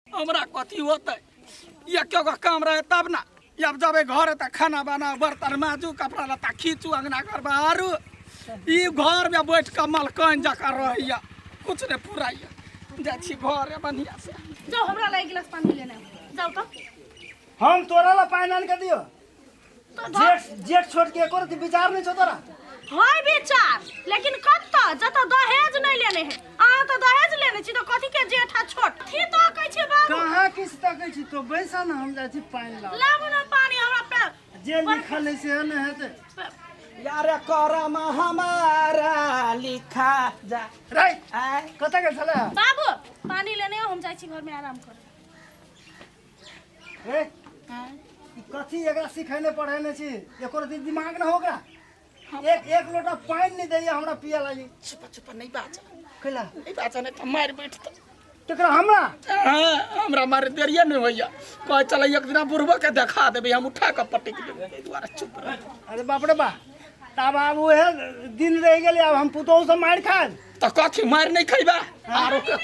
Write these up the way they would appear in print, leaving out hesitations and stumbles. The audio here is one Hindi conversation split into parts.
हमरा कथी होतै ये क्यों का काम रहे तब ना अब जब घर त खाना बना बर्तन माजू कपड़ा लत्ता खींचू अंगना घर बाहर ई घर में बैठ के मलकन जका रहिया कुछ ने पुराइया जा छी घर है बढ़िया से जाओ हमरा ला एक गिलास पानी लेने जाओ तो हम तोरा ला पानी आन के दियो जेठ जेठ छोड़ के एको रति विचार नहीं छो तोरा हाय विचार लेकिन कत जत दहेज नहीं लेने है आ तो दहेज लेने छी तो कथी के जेठा छोट थी तो कहै छी बाबू कहां किस तकै छी तो बैसा ना हम जा छी पानी ला लाबू ना पानी हमरा पे जे लिखल है से न हेते यार करम हमारा लिखा जा रे कत के छले बाबू पानी लेने हम जाई छी घर में आराम कर रे ई कथी एकरा सिखाने पढ़ाने छी एको रति दिमाग न होगा एक लोटा पानी नहीं दैया हमरा पिया लागी चुप चुप नहीं बाजा कला नहीं बाजा नहीं तो मार बैठ तो तकरा हमरा हमरा मारे देरिया नहीं होइया कह चल एक दिन बुढ़बा के देखा देबे हम उठा के पटक देबे ए द्वारा चुप रह अरे बाप रे बा तब अब वो है दिन रह गेले अब हम पुतौ से मार खा तो कथी मार नहीं खइबा आरो के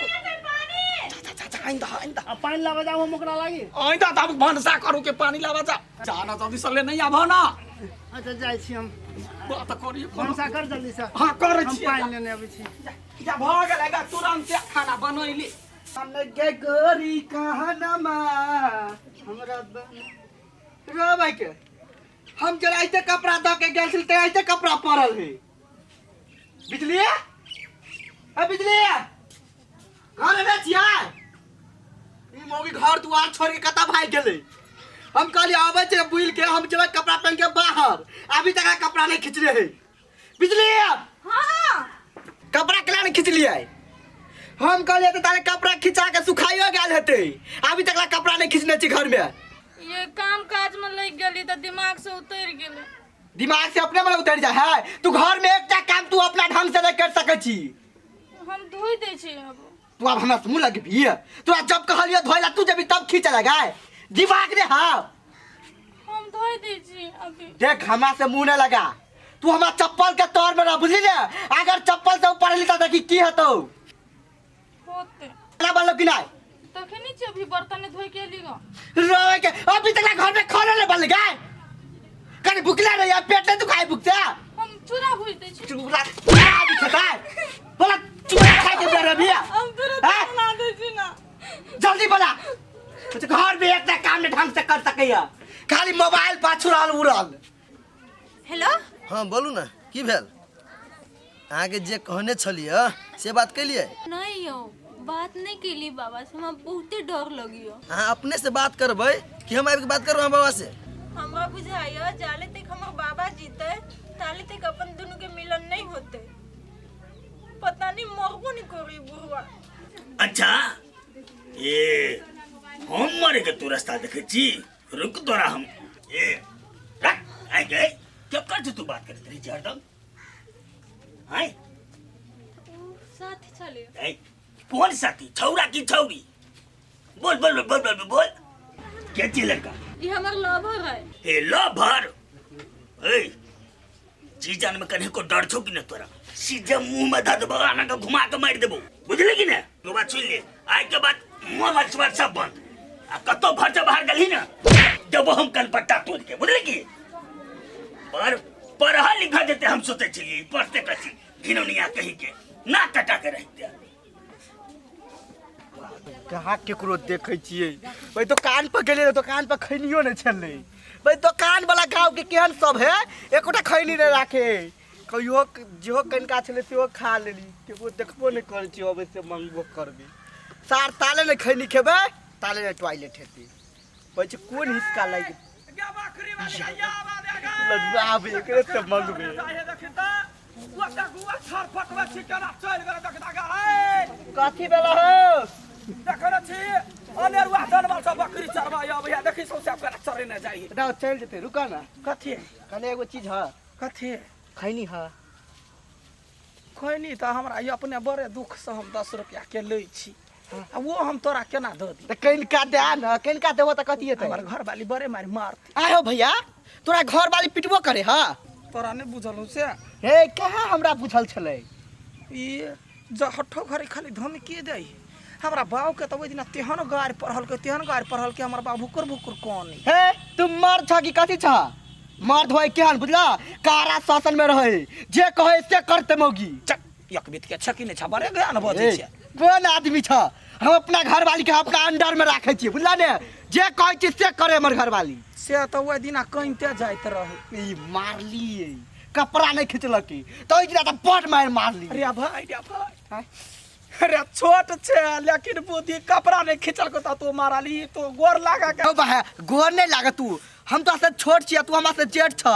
आइंदा आइंदा पानी लावा जाओ मोकरा लागी आइंदा तब भनसा करू के पानी लावा जा जाना जल्दी से ले नहीं आबो ना अच्छा जाय छी हम बात करिए भनसा कर जल्दी से हां कर हम छी पानी लेने आबै छी जा भ गेलै तुरंत से खाना बनैली हमने के गोरी कहनमा हमरा रो भाई के हम जराइते कपड़ा द के गेल छी ते आइते कपड़ा पड़ल है बिजली ए बिजली घर में छिया ई मोगी घर दुआर छोड़ के कता भाग गेलै हम कहली आबै छै बुइल के हम जेबै कपड़ा पहन के बाहर अभी तक कपड़ा नहीं खींच रहे बिजली हां कपड़ा केला नहीं खींच लिया हम कहलिए तो तारे कपड़ा खिंचा के सुखाइयो गेल हेते अभी तक कपड़ा नहीं खींचने छी घर में ये काम काज में लग गेली तो दिमाग से उतर गेले दिमाग से अपने में उतर जा है तू घर में एकटा काम तू अपना ढंग से नहीं कर सकै छी हम धोई दे छी अब तू अब हमरा मुंह लग भी है तू जब कहलियो धोइला तू जब तब खींच लगा दिमाग रे हां हम धोई दे छी अभी देख हमरा से मुंह न लगा तू हमरा चप्पल के तौर में ना बुझली ना अगर चप्पल से ऊपर ली त देखी की हेतौ होते ना बोलो कि नहीं तखनी छी अभी बर्तन धोई के लीगा रोए के अभी तक घर में खाना नहीं बन गए कहीं भूखला नहीं है पेट नहीं दुखाए भूखता हम चूरा भूज दे छी चूरा भी खाता है बोला चूरा खा के दे रही है हम तुरंत बना दे छी ना जल्दी बोला कुछ घर में एक काम नहीं ढंग से कर सके है खाली मोबाइल पाछू रहल उड़ल हेलो हाँ बोलू ना की भेल आगे जे कहने छलिए से बात केलिए नहीं हो बात नहीं केली बाबा से हमरा बहुते डर लगियो हाँ अपने से बात करबै कि हम आबि के बात करब बाबा से हमरा बुझाया जाले तक हमर बाबा जीते ताले तक अपन दोनों के मिलन नहीं होते पता नहीं मरबो नहीं करी बुढ़वा अच्छा ये हम मरे के तू रास्ता देखे छी रुक तोरा हम ए रख आ गए क्या कर तू बात करत रही हरदम हाय साथ चले ए कौन साथी छौरा की छौरी बोल बोल बोल बोल बोल, बोल। क्या ची लड़का ये हमर लवर है ए लवर ए जीजान में कने को डर छौ कि न तोरा सीधे मुंह में धद बगाना के घुमा के मार देबो बुझले कि न तो बात सुन ले आज के बाद मुंह में सब बंद आ कतो घर से बाहर गली ना जब हम कल पट्टा तोड़ के बुझले कि पर पढ़ा लिखा देते हम सोचे चलिए पढ़ते कथी घिनौनिया कहीं के ना कटा के रहते कहाँ केकरो देखे छियै भाई दुकान पर गेले दुकान पर खैनियो नहीं छलै भाई दुकान वाला गांव के केहन सब है एकोटा खैनी नहीं राखे कहियो जेहो कनका छलै तेहो खा लेली केकरो देखबो नहीं करै छी अबे से मंगबो करबी सार ताले नहीं खैनी खेबे ताले नहीं टॉयलेट हेती भाई छ कोन हिस्सा लागी लड़वा आबे एकरे त मंगबे कथी बेला हो देखन छी अनेरुआ जनवा सब बकरी चरवा या भैया देखि सौ सब कर चरे न जाई दा चल जते रुका ना कथी कने एगो चीज ह कथी खैनी ह खैनी त हमरा ये अपने बड़े दुख से हम 10 रुपया के ले छी आ वो हम तोरा केना द दी त कनका दे न कनका देबो त कथी हेतै हमर घर वाली बड़े मार मारती आयो भैया तोरा घर वाली पिटबो करे ह तोरा नहीं बुझल हो से हे कहाँ हमरा पूछल छलै ये जहठो घरे खाली धमकी दे हमरा बाबू के तो ओइ दिन तेहन गाड़ पढ़ल के हमर बाबू भुकुर भुकुर कोन हे तुम मर्द छ कि कथी छ मर्द होय केहन बुझला कारा शासन में रहे जे कहे से करते मौगी चक एक बीत के छकी ने छ बड़े ज्ञान बजै छै कोन आदमी छ हम अपना घरवाली के अपना अंडर में राखे छी बुझला ने जे कहै छी से करे हमर घरवाली से तो ओइ दिन कहिते जाइत रहे ई मारली कपड़ा नहीं खिंचलक तो ओइ दिन त पट मारली रे भाई अरे छोट छे लेकिन बुद्धि कपड़ा नहीं खिंचल को तो मारली तो गोर लागा के ओ बा गोर नहीं लागे तू हम तो से छोट छी तू हमरा से जेठ छ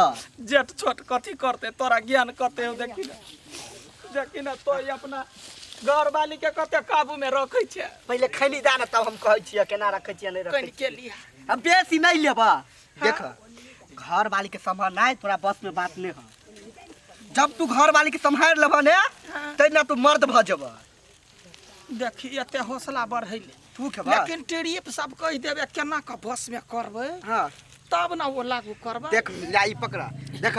जेठ छोट कथी करते तोरा ज्ञान कते हो देखी ना तो अपना घर वाली के कते काबू में रखे छे पहले खैनी जा ना तब हम कहै छी केना रखे छी नहीं रखे कन के लिया अब बेसी नहीं लेबा देख घर वाली के संभाल नहीं तोरा बस में बात नहीं है जब तू घर वाली के संभाल लेबा ने तैना तू मर्द भ जेबा देखी एते हौसला बढ़ैले तू के लेकिन टेरियप सब कह देबे केना का बस में करबे हां तब ना वो लागू करबा देख लाई पकड़ा देख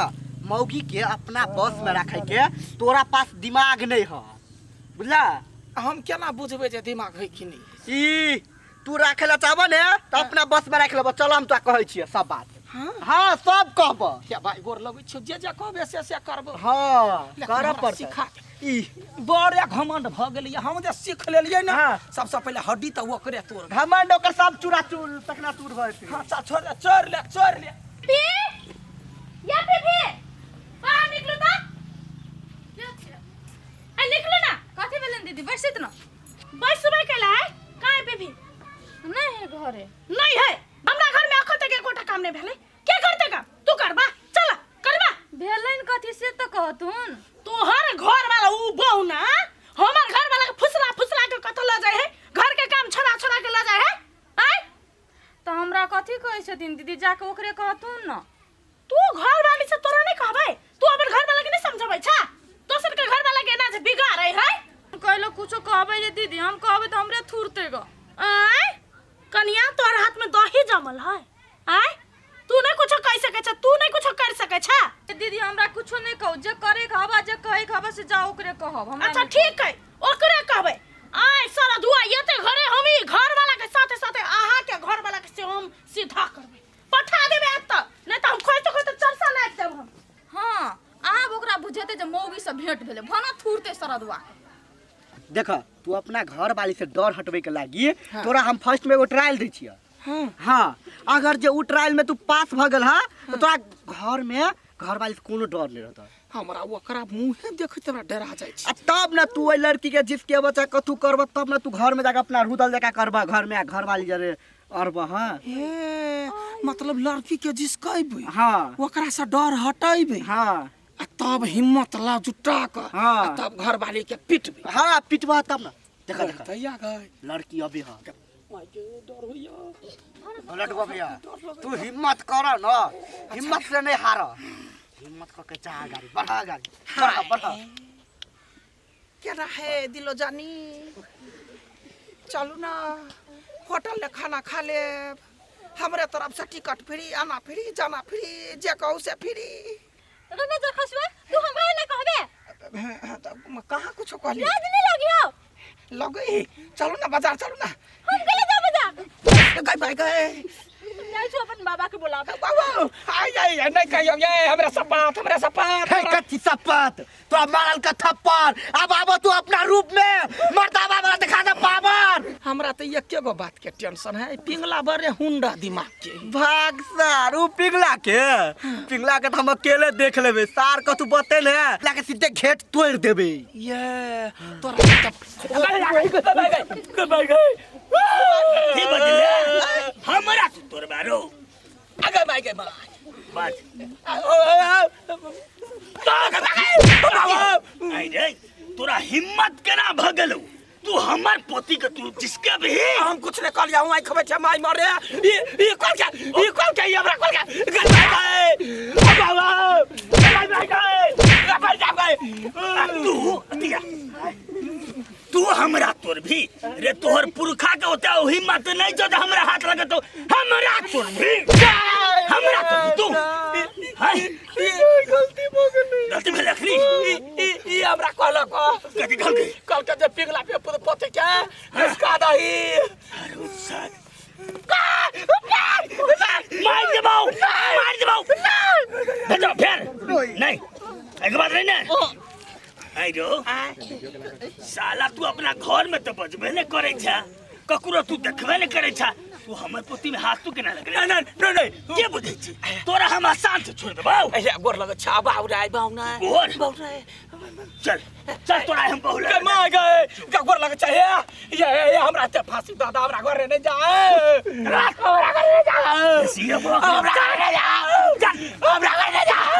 मौगी के अपना बस में रखे के तोरा पास दिमाग नहीं है बुझला हम केना बुझबे जे दिमाग है कि नहीं ई तू राखेला चाहबा ने त अपना बस में राख लेबा चल हम तो कहै छियै सब बात हां हां सब कहबा या भाई गोर लगै छ जे कहबे से करबो हां कर पर सिखा ई बड़े घमंड भ गेलिए हम जे सीख लेलिए ना हाँ। सबसे पहले हड्डी त ओकरे तोड़ घमंड ओकर सब चूरा चूर तकना चूर भए छै हां छोड़ ले पी या पी बाहर निकलो तो ए निकलो ना कथी भेलन दीदी बैसित न बस सुबह केला है काहे पे भी नहीं है घरे नहीं है हमरा घर में अखते के कोटा काम नहीं भेले के करते काम तू करबा चल करबा भेलन कथी से तो कहतुन तोहर घर वाला ऊ बहु ना हमर घर वाला के फुसला के कत ल जाय है घर के काम छोड़ा के ल जाय है आय तो हमरा कथी कहै छथिन दीदी जाके ओकरे कहतुन न तू घर वाली से तोरा नहीं कहबै तू अपन घर वाला के नहीं समझबै छा दोसर के घर वाला के ना जे बिगाड़ै है कहलो कुछो कहबै रे दीदी हम कहबै तो हमरे थुरते ग आय कनिया तोर हाथ में दही जमल है आय तू नहीं कुछ कह सके छ तू नहीं कुछ कर सके छ दीदी हमरा कुछो नहीं कहू जे करे कहबा जे कहे कहबा से जाओ ओकरे कहब हमरा अच्छा ठीक है ओकरे कहबै आय सारा दुआ येते घरे हम ही घर वाला के साथे आहा के घर वाला के से हम सीधा करबै पठा देबे अब तक नहीं तो हम खोजते चरसा नाच देब हम हां आब ओकरा बुझेते जे मौगी से भेंट भेले भना थुरते सरदवा देख तू अपना घर वाली से डर हटवे के लागी तोरा हम फर्स्ट में एगो ट्रायल दै छियै हाँ अगर जे उ ट्रायल में तू पास भ गेल हा तो तोरा घर में घर वाली से कोनो डर नहीं रहता हमरा ओकरा मुंहे देखत हमरा डरा जाय छै तब ना तू ओइ लड़की के जिसके बच्चा कथू करब तब ना तू घर में जाके अपना रुदल जका करबा घर में घर वाली जरे अरबा हां ए मतलब लड़की के जिसकैबे हां ओकरा से डर हटैबे हां तब हिम्मत ला जुटा के हाँ। तब घर वाली के पिटबे हां पिटवा तब ना देखा तैया गए लड़की अभी हां मायके डर होइया लटवा भैया तू हिम्मत कर ना हिम्मत से नहीं हार हिम्मत करके चाह गाड़ी बढ़ा बढ़ा क्या है दिलो जानी चलू ना होटल में खाना खा ले हमरे तरफ से टिकट फ्री आना फ्री जाना फ्री जे कहू से फ्री रने जा खसबे तू हमरा ले कहबे कहाँ कुछ कहली लाज नहीं लगियो लगे चलू ना बाजार चलू ना हम के ले जा बाजार गए नहीं जो अपन बाबा के बुला बाबू आई नहीं कहियो ये हमरे सपात हे कच्ची सपत तो मारल का थप्पड़ अब आबो तू अपना रूप में मर्दावा वाला दिखा दे पावर हमरा तो एके गो बात के टेंशन है पिंगला बड़े हुंडा दिमाग के भाग सार उ पिघला के तो हम अकेले देख लेबे सार को तू बते ने लाके सीधे घेट तोड़ देबे ये तोरा गए की बदले हमरा से तोर बारो आगे भाई के बात आई रे तोरा हिम्मत केना भगलू तू हमर पोती के तू जिसके भी हम कुछ नहीं कर लिया हूं आई खबे छ माई मारे ये कौन क्या ये हमरा कौन क्या गए तू हमरा तोर भी रे तोहर पुरखा के होता हिम्मत नहीं जो हमरा हाथ लगे तो हमरा तोर भी हमरा तोर तू हाय गलती हमरा कहल को कथी कहलकै कल के जे पिघला पे पुत पथे के इसका दही अरे उस्ताद मार देबो भेजो फेर नहीं एक बात नहीं ना आई रो साला तू अपना घर में तो बजबे नहीं करे छा ककरो तू देखबे नहीं करे छा तू हमर पोती में हाथ तू केना लग नहीं के बुझै छी तोरा हम आसान से छोड़ देबौ ऐसे गोर लगे छा बाउराई बाउना गोर बाउराई चल तोरा हम बहुला के मां गए का गोर लगे चाहिए ये हमरा ते फांसी दादा हमरा घर नहीं जाए हमरा घर नहीं जाए सीएम हमरा घर नहीं जाए हमरा घर नहीं जाए